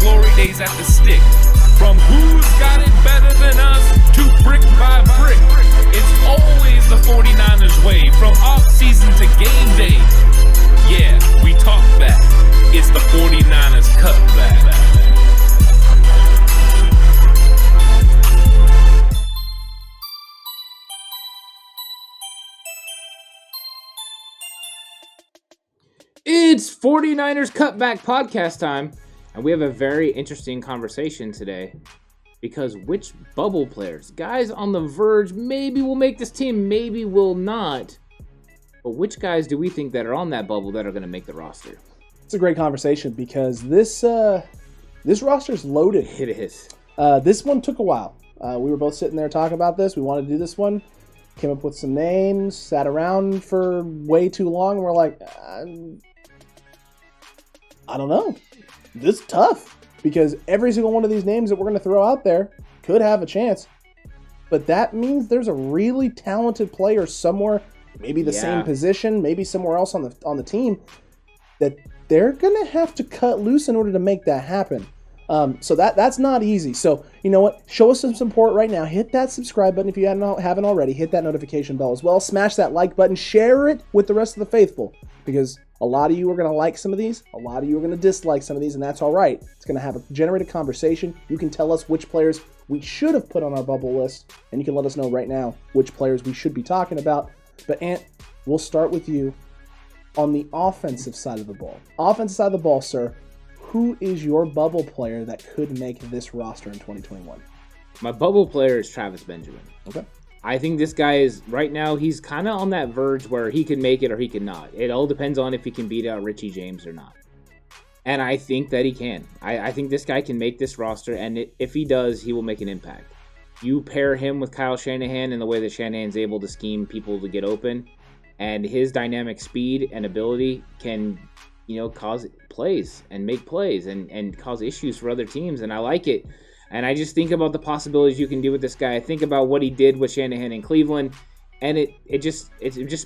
glory days at the stick. From who's got it better than us to brick by brick. It's always the 49ers way, from off-season to game day. Yeah, we talk back. It's the 49ers Cutback. It's 49ers Cutback Podcast time, and we have a very interesting conversation today because which bubble players, guys on the verge, maybe will make this team, maybe will not, but which guys do we think that are on that bubble that are going to make the roster? It's a great conversation because this roster's loaded. It is. This one took a while. We were both sitting there talking about this. We wanted to do this one. Came up with some names, sat around for way too long, and we're like, I don't know. This is tough because every single one of these names that we're going to throw out there could have a chance. But that means there's a really talented player somewhere, maybe the same position, maybe somewhere else on the team, that they're going to have to cut loose in order to make that happen. So that's not easy. So, you know what? Show us some support right now. Hit that subscribe button if you haven't already. Hit that notification bell as well. Smash that like button. Share it with the rest of the faithful, because a lot of you are going to like some of these. A lot of you are going to dislike some of these, and that's all right. It's going to generate a conversation. You can tell us which players we should have put on our bubble list, and you can let us know right now which players we should be talking about. But, Ant, we'll start with you on the offensive side of the ball. Offensive side of the ball, sir. Who is your bubble player that could make this roster in 2021? My bubble player is Travis Benjamin. Okay. I think this guy is, right now, he's kind of on that verge where he can make it or he can not. It all depends on if he can beat out Richie James or not. And I think that he can. I think this guy can make this roster, and if he does, he will make an impact. You pair him with Kyle Shanahan and the way that Shanahan's able to scheme people to get open, and his dynamic speed and ability can, cause plays and make plays and cause issues for other teams, and I like it. And I just think about the possibilities you can do with this guy. I think about what he did with Shanahan in Cleveland, and it just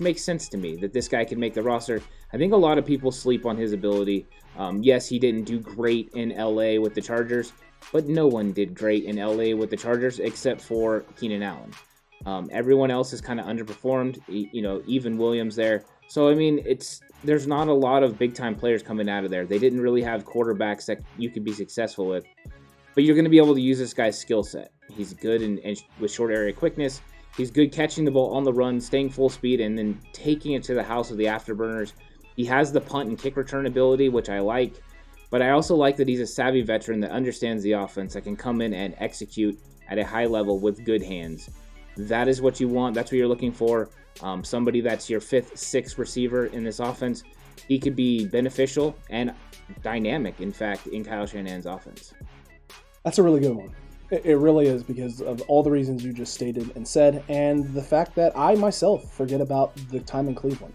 makes sense to me that this guy can make the roster. I think a lot of people sleep on his ability. Yes, he didn't do great in LA with the Chargers, but no one did great in LA with the Chargers except for Keenan Allen. Everyone else has kind of underperformed, even Williams there. So, there's not a lot of big-time players coming out of there. They didn't really have quarterbacks that you could be successful with. But you're going to be able to use this guy's skill set. He's good with short area quickness. He's good catching the ball on the run, staying full speed, and then taking it to the house with the afterburners. He has the punt and kick return ability, which I like. But I also like that he's a savvy veteran that understands the offense, that can come in and execute at a high level with good hands. That is what you want. That's what you're looking for. Somebody that's your fifth, sixth receiver in this offense. He could be beneficial and dynamic, in fact, in Kyle Shanahan's offense. That's a really good one. It really is, because of all the reasons you just stated and said, and the fact that I myself forget about the time in Cleveland.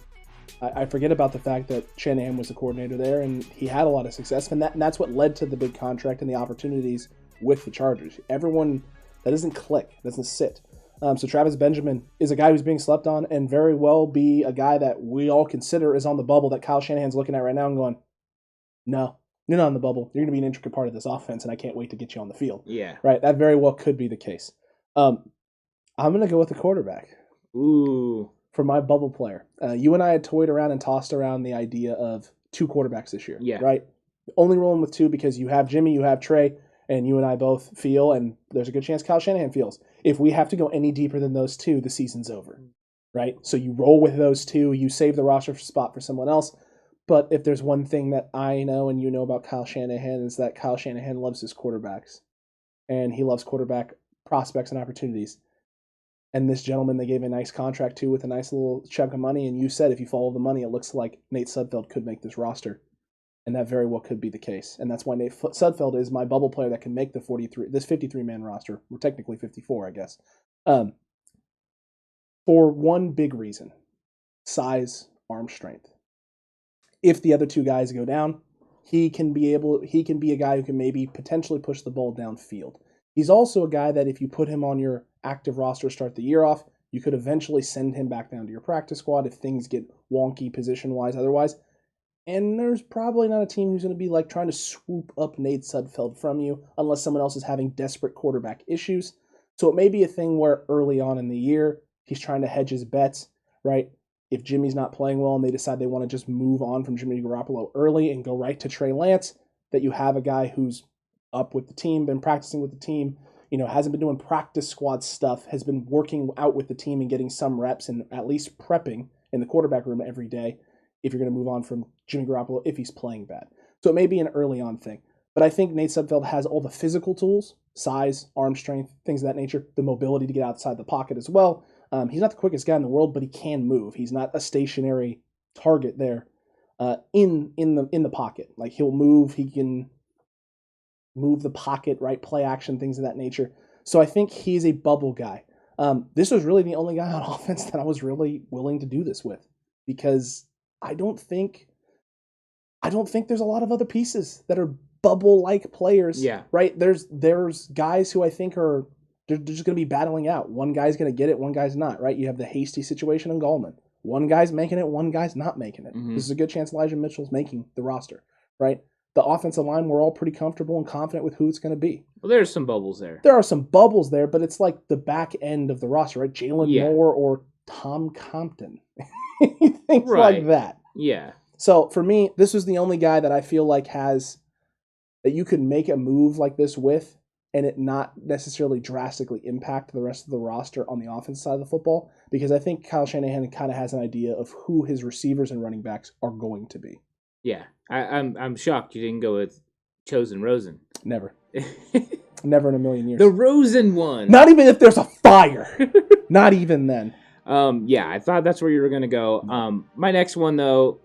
I forget about the fact that Shanahan was the coordinator there, and he had a lot of success, and that's what led to the big contract and the opportunities with the Chargers. Everyone, that doesn't click, doesn't sit. So Travis Benjamin is a guy who's being slept on, and very well be a guy that we all consider is on the bubble that Kyle Shanahan's looking at right now and going, no, you're not on the bubble. You're going to be an intricate part of this offense, and I can't wait to get you on the field. Yeah. Right? That very well could be the case. I'm going to go with the quarterback. Ooh. For my bubble player. You and I had toyed around and tossed around the idea of two quarterbacks this year. Yeah. Right? Only rolling with two because you have Jimmy, you have Trey, and you and I both feel, and there's a good chance Kyle Shanahan feels, if we have to go any deeper than those two, the season's over, right? So you roll with those two, you save the roster spot for someone else. But if there's one thing that I know and you know about Kyle Shanahan, is that Kyle Shanahan loves his quarterbacks, and he loves quarterback prospects and opportunities. And this gentleman they gave a nice contract to with a nice little chunk of money, and you said if you follow the money, it looks like Nate Sudfeld could make this roster. And that very well could be the case. And that's why Nate Sudfeld is my bubble player that can make this 53-man roster. We're technically 54, I guess. For one big reason: size, arm strength. If the other two guys go down, he can be a guy who can maybe potentially push the ball downfield. He's also a guy that if you put him on your active roster to start the year off, you could eventually send him back down to your practice squad if things get wonky position-wise. Otherwise, And there's probably not a team who's going to be like trying to swoop up Nate Sudfeld from you unless someone else is having desperate quarterback issues. So it may be a thing where early on in the year, he's trying to hedge his bets, right? If Jimmy's not playing well and they decide they want to just move on from Jimmy Garoppolo early and go right to Trey Lance, that you have a guy who's up with the team, been practicing with the team, hasn't been doing practice squad stuff, has been working out with the team and getting some reps and at least prepping in the quarterback room every day if you're going to move on from Jimmy Garoppolo if he's playing bad. So it may be an early on thing. But I think Nate Sudfeld has all the physical tools, size, arm strength, things of that nature, the mobility to get outside the pocket as well. He's not the quickest guy in the world, but he can move. He's not a stationary target there in the pocket. Like he'll move, he can move the pocket, right? Play action, things of that nature. So I think he's a bubble guy. This was really the only guy on offense that I was really willing to do this with because I don't think there's a lot of other pieces that are bubble-like players. Yeah. Right? There's guys who I think they're just going to be battling out. One guy's going to get it, one guy's not, right? You have the Hasty situation in Gallman. One guy's making it, one guy's not making it. Mm-hmm. This is a good chance Elijah Mitchell's making the roster, right? The offensive line, we're all pretty comfortable and confident with who it's going to be. Well, there's some bubbles there. There are some bubbles there, but it's like the back end of the roster, right? Jalen Moore or Tom Compton. Things like that. Yeah. So for me, this was the only guy that I feel like that you could make a move like this with and it not necessarily drastically impact the rest of the roster on the offense side of the football, because I think Kyle Shanahan kind of has an idea of who his receivers and running backs are going to be. Yeah. I'm shocked you didn't go with Chosen Rosen. Never. Never in a million years. The Rosen one. Not even if there's a fire. Not even then. Yeah, I thought that's where you were going to go. My next one, though,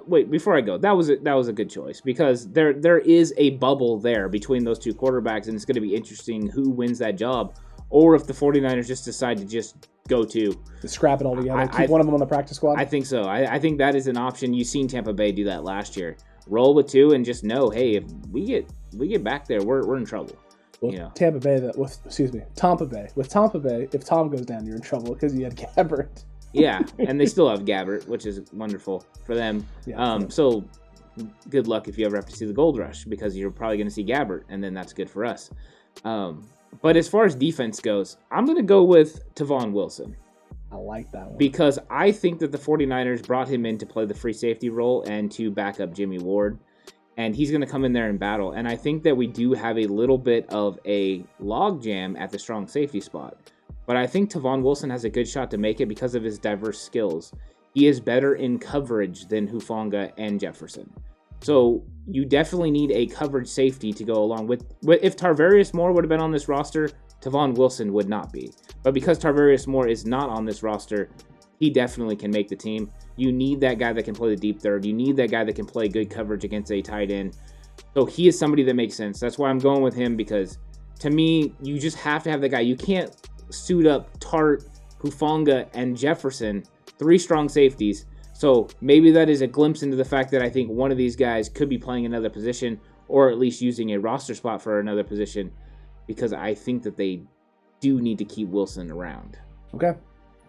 wait, before I go, that was a good choice because there is a bubble there between those two quarterbacks, and it's going to be interesting who wins that job, or if the 49ers just decide to just go to scrap it all together, keep one of them on the practice squad. I think so. I think that is an option. You've seen Tampa Bay do that last year. Roll with two and just know, hey, if we get back there, we're in trouble. Well, Tampa Bay, Tampa Bay. With Tampa Bay, if Tom goes down, you're in trouble because you had Gabbert. Yeah, and they still have Gabbert, which is wonderful for them. Yeah, so good luck if you ever have to see the Gold Rush because you're probably going to see Gabbert, and then that's good for us. But as far as defense goes, I'm going to go with Tavon Wilson. I like that one. Because I think that the 49ers brought him in to play the free safety role and to back up Jimmy Ward. And he's going to come in there and battle. And I think that we do have a little bit of a logjam at the strong safety spot. But I think Tavon Wilson has a good shot to make it because of his diverse skills. He is better in coverage than Hufanga and Jefferson. So you definitely need a coverage safety to go along with. If Tarvarius Moore would have been on this roster, Tavon Wilson would not be. But because Tarvarius Moore is not on this roster, he definitely can make the team. You need that guy that can play the deep third. You need that guy that can play good coverage against a tight end. So he is somebody that makes sense. That's why I'm going with him because, to me, you just have to have the guy. You can't suit up Tart, Hufanga, and Jefferson, 3 strong safeties. So maybe that is a glimpse into the fact that I think one of these guys could be playing another position or at least using a roster spot for another position because I think that they do need to keep Wilson around. Okay.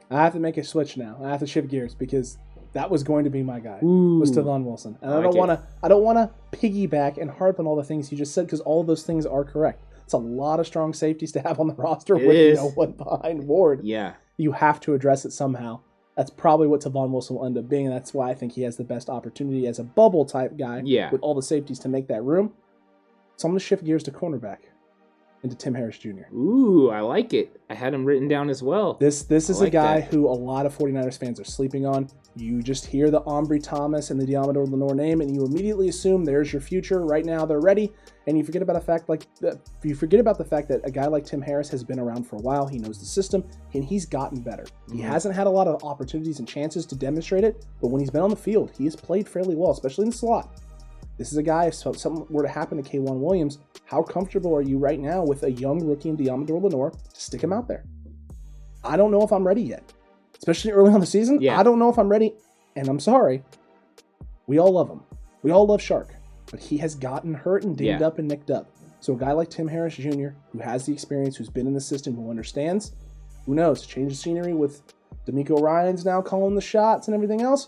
I have to make a switch now. I have to shift gears because that was going to be my guy. Was Tavon Wilson. And I don't want to piggyback and harp on all the things you just said because all of those things are correct. It's a lot of strong safeties to have on the roster with no one behind Ward. Yeah. You have to address it somehow. That's probably what Tavon Wilson will end up being, and that's why I think he has the best opportunity as a bubble type guy with all the safeties to make that room. So I'm going to shift gears to cornerback. Into Tim Harris Jr. Ooh, I like it. I had him written down as well. This is a guy who a lot of 49ers fans are sleeping on. You just hear the Ambry Thomas and the Diamador Lenore name, and you immediately assume there's your future. Right now, they're ready, and you forget about the fact that a guy like Tim Harris has been around for a while. He knows the system, and he's gotten better. Mm-hmm. He hasn't had a lot of opportunities and chances to demonstrate it, but when he's been on the field, he has played fairly well, especially in the slot. This is a guy, if something were to happen to K'Wan Williams, how comfortable are you right now with a young rookie in Diamador Lenore to stick him out there? I don't know if I'm ready yet. Especially early on the season, I don't know if I'm ready, and I'm sorry. We all love him. We all love Shark, but he has gotten hurt and dinged up and nicked up. So a guy like Tim Harris Jr., who has the experience, who's been in the system, who understands, who knows, change the scenery with D'Amico Ryans now calling the shots and everything else,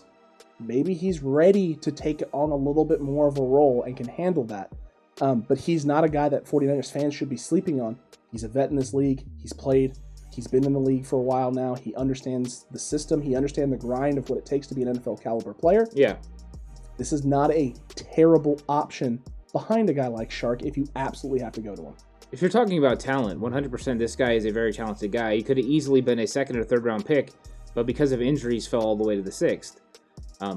maybe he's ready to take on a little bit more of a role and can handle that. But he's not a guy that 49ers fans should be sleeping on. He's a vet in this league. He's played. He's been in the league for a while now. He understands the system. He understands the grind of what it takes to be an NFL caliber player. Yeah. This is not a terrible option behind a guy like Shark if you absolutely have to go to him. If you're talking about talent, 100% this guy is a very talented guy. He could have easily been a second or third round pick, but because of injuries fell all the way to the 6th.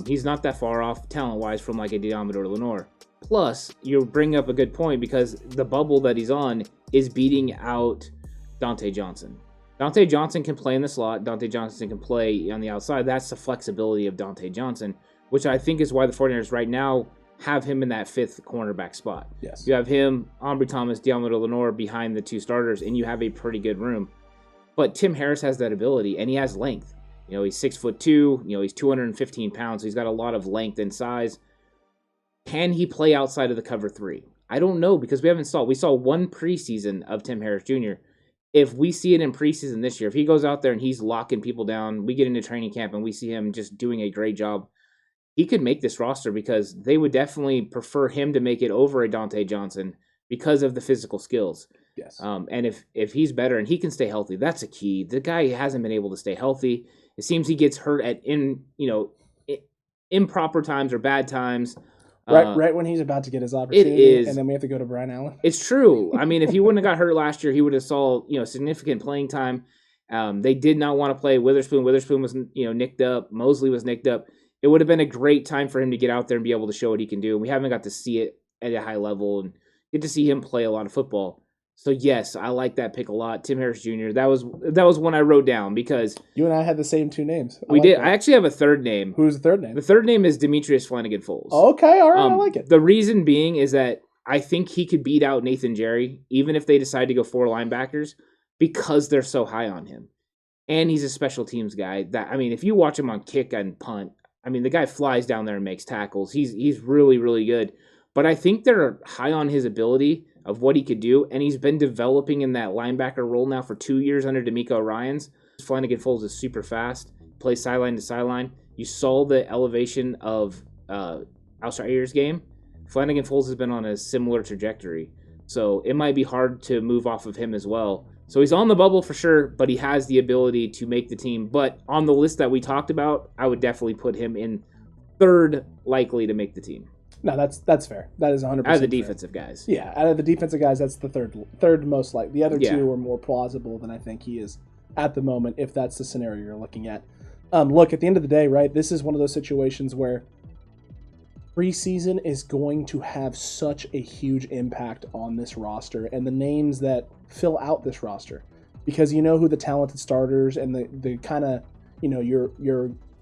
He's not that far off talent-wise from like a Diamond or Lenore. Plus, you bring up a good point because the bubble that he's on is beating out Dante Johnson. Dante Johnson can play in the slot. Dante Johnson can play on the outside. That's the flexibility of Dante Johnson, which I think is why the 49ers right now have him in that 5th cornerback spot. Yes. You have him, Ambry Thomas, Diamond Lenore behind the 2 starters, and you have a pretty good room. But Tim Harris has that ability, and he has length. He's 6'2", he's 215 pounds. So he's got a lot of length and size. Can he play outside of the cover 3? I don't know because we saw one preseason of Tim Harris Jr. If we see it in preseason this year, if he goes out there and he's locking people down, we get into training camp and we see him just doing a great job, he could make this roster because they would definitely prefer him to make it over a Dante Johnson because of the physical skills. Yes. And if he's better and he can stay healthy, that's a key. The guy hasn't been able to stay healthy. It seems he gets hurt at improper times or bad times. Right when he's about to get his opportunity, it is, and then we have to go to Brian Allen. It's true. I mean, if he wouldn't have got hurt last year, he would have saw significant playing time. They did not want to play Witherspoon. Witherspoon was nicked up. Mosley was nicked up. It would have been a great time for him to get out there and be able to show what he can do. And we haven't got to see it at a high level and get to see him play a lot of football. So yes, I like that pick a lot. Tim Harris Jr. That was one I wrote down because you and I had the same 2 names. We did. That. I actually have a third name. Who's the third name? The third name is Demetrius Flanagan-Foles. Okay, all right, I like it. The reason being is that I think he could beat out Nathan Jerry, even if they decide to go 4 linebackers, because they're so high on him. And he's a special teams guy. If you watch him on kick and punt, the guy flies down there and makes tackles. He's really, really good. But I think they're high on his ability of what he could do, and he's been developing in that linebacker role now for 2 years under DeMeco Ryans. Flanagan-Foles is super fast, plays sideline to sideline. You saw the elevation of Alshir's game. Flanagan-Foles has been on a similar trajectory, so it might be hard to move off of him as well. So he's on the bubble for sure, but he has the ability to make the team. But on the list that we talked about, I would definitely put him in 3rd likely to make the team. No, that's fair. That is 100% out of the defensive guys. Yeah, out of the defensive guys, that's the third most likely. The other 2 are more plausible than I think he is at the moment, if that's the scenario you're looking at. Look, at the end of the day, right, this is one of those situations where preseason is going to have such a huge impact on this roster and the names that fill out this roster. Because you know who the talented starters and the kind of, your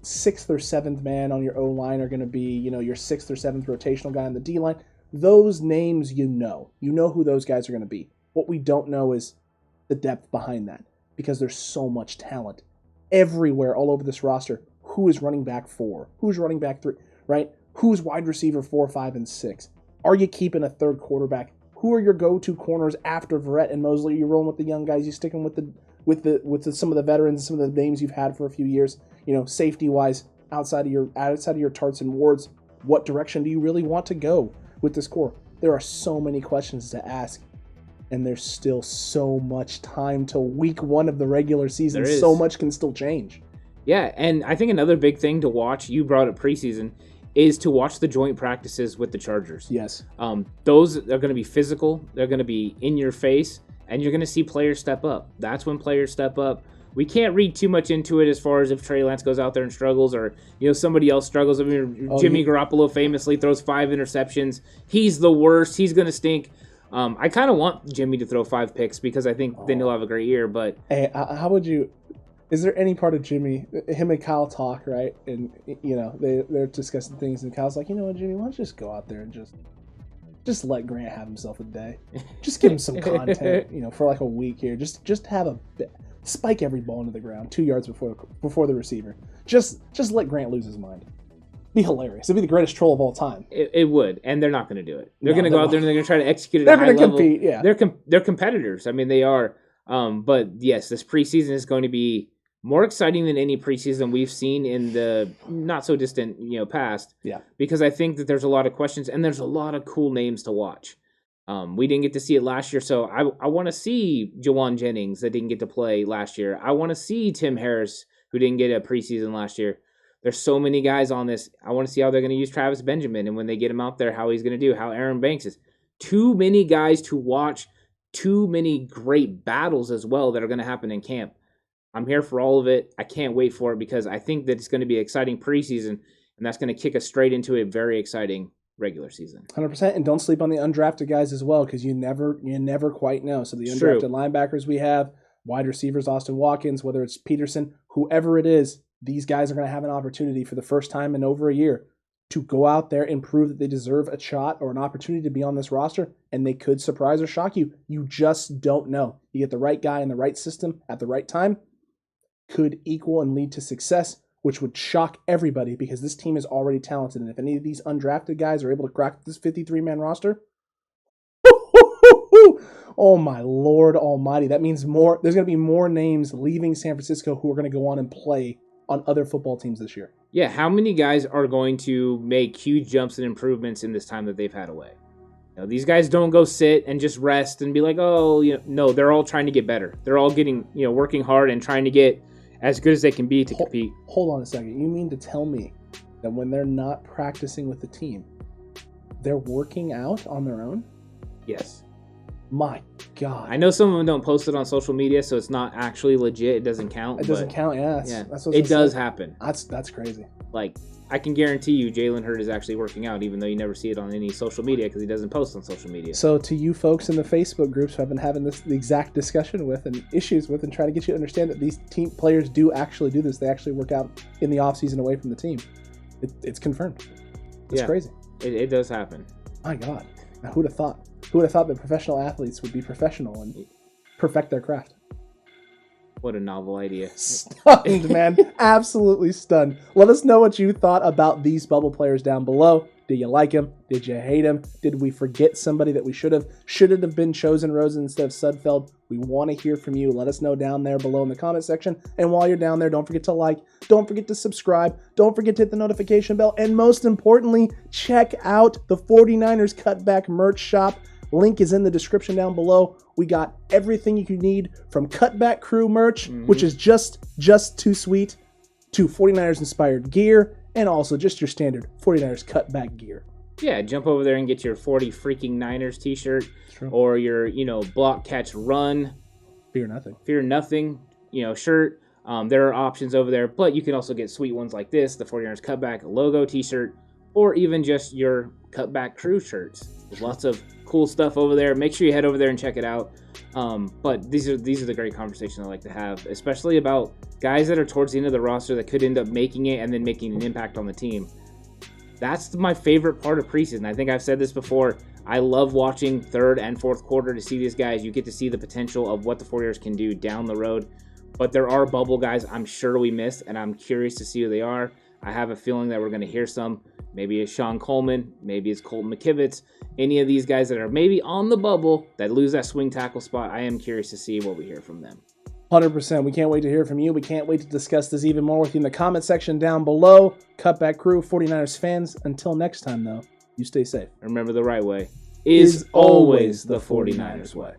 6th or 7th man on your O-line are going to be, your 6th or 7th rotational guy on the D-line. Those names you know who those guys are going to be. What we don't know is the depth behind that because there's so much talent everywhere all over this roster. Who is running back 4? Who's running back 3, right? Who's wide receiver 4, 5, and 6? Are you keeping a 3rd quarterback? Who are your go-to corners after Verrett and Mosley? Are you rolling with the young guys? You sticking with some of the veterans, some of the names you've had for a few years? Safety-wise, outside of your Tarts and Wards, what direction do you really want to go with this core? There are so many questions to ask, and there's still so much time till week 1 of the regular season. So much can still change. Yeah, and I think another big thing to watch, you brought up preseason, is to watch the joint practices with the Chargers. Yes. Those are going to be physical. They're going to be in your face, and you're going to see players step up. That's when players step up. We can't read too much into it as far as if Trey Lance goes out there and struggles or somebody else struggles. Jimmy Garoppolo famously throws 5 interceptions. He's the worst. He's going to stink. I kind of want Jimmy to throw 5 picks because I think then he'll have a great year. But hey, how would you? Is there any part of Jimmy, him and Kyle talk, right? And they're discussing things, and Kyle's like, Jimmy, why don't you just go out there and just let Grant have himself a day. Just give him some content, for like a week here. Just have a spike every ball into the ground 2 yards before the receiver. Just let Grant lose his mind. Be hilarious. It'd be the greatest troll of all time. It would, and they're not going to do it. They're going to go out there and they're going to try to execute it at a high level. They're going to compete, yeah. They're competitors. I mean, they are. But yes, this preseason is going to be more exciting than any preseason we've seen in the not so distant, past. Yeah. Because I think that there's a lot of questions and there's a lot of cool names to watch. We didn't get to see it last year, so I want to see Jawan Jennings that didn't get to play last year. I want to see Tim Harris, who didn't get a preseason last year. There's so many guys on this. I want to see how they're going to use Travis Benjamin, and when they get him out there, how he's going to do, how Aaron Banks is. Too many guys to watch, too many great battles as well that are going to happen in camp. I'm here for all of it. I can't wait for it because I think that it's going to be an exciting preseason, and that's going to kick us straight into a very exciting regular season. 100%, and don't sleep on the undrafted guys as well, because you never quite know. So the undrafted linebackers we have, wide receivers, Austin Watkins, whether it's Peterson, whoever it is, these guys are going to have an opportunity for the first time in over a year to go out there and prove that they deserve a shot or an opportunity to be on this roster, and they could surprise or shock you. You just don't know. You get the right guy in the right system at the right time, could equal and lead to success, which would shock everybody because this team is already talented. And if any of these undrafted guys are able to crack this 53-man roster, oh my Lord almighty, that means there's going to be more names leaving San Francisco who are going to go on and play on other football teams this year. Yeah, how many guys are going to make huge jumps and improvements in this time that they've had away? These guys don't go sit and just rest and be like, no, they're all trying to get better. They're all getting, working hard and trying to get as good as they can be to compete. Hold on a second. You mean to tell me that when they're not practicing with the team, they're working out on their own? Yes. My God. I know some of them don't post it on social media, so it's not actually legit. It doesn't count. It doesn't count, yeah. That's what it does happen. That's crazy. Like, I can guarantee you Jalen Hurd is actually working out, even though you never see it on any social media because he doesn't post on social media. So to you folks in the Facebook groups who I've been having the exact discussion with and issues with and trying to get you to understand that these team players do actually do this. They actually work out in the offseason away from the team. It's confirmed. It's crazy. It does happen. My God. Now, who would have thought? Who would have thought that professional athletes would be professional and perfect their craft? What a novel idea. Stunned, man. Absolutely stunned. Let us know what you thought about these bubble players down below. Did you like them? Did you hate them? Did we forget somebody that we should have? Should it have been Chosen Rosen instead of Sudfeld? We want to hear from you. Let us know down there below in the comment section. And while you're down there, don't forget to like. Don't forget to subscribe. Don't forget to hit the notification bell. And most importantly, check out the 49ers Cutback merch shop. Link is in the description down below. We got everything you can need from Cutback Crew merch, which is just too sweet, to 49ers inspired gear, and also just your standard 49ers Cutback gear. Yeah, jump over there and get your 40 freaking Niners t-shirt or your, block, catch, run. Fear nothing. Fear nothing, shirt. There are options over there, but you can also get sweet ones like this, the 49ers Cutback logo t-shirt, or even just your Cutback Crew shirts. There's lots of cool stuff over there. Make sure you head over there and check it out. But these are the great conversations I like to have, especially about guys that are towards the end of the roster that could end up making it and then making an impact on the team. That's my favorite part of preseason. I think I've said this before. I love watching third and fourth quarter to see these guys. You get to see the potential of what the 49ers can do down the road. But there are bubble guys I'm sure we missed, and I'm curious to see who they are. I have a feeling that we're going to hear some. Maybe it's Sean Coleman. Maybe it's Colton McKivitz. Any of these guys that are maybe on the bubble that lose that swing tackle spot, I am curious to see what we hear from them. 100%. We can't wait to hear from you. We can't wait to discuss this even more with you in the comment section down below. Cutback Crew, 49ers fans. Until next time, though, you stay safe. Remember, the right way is always the 49ers way.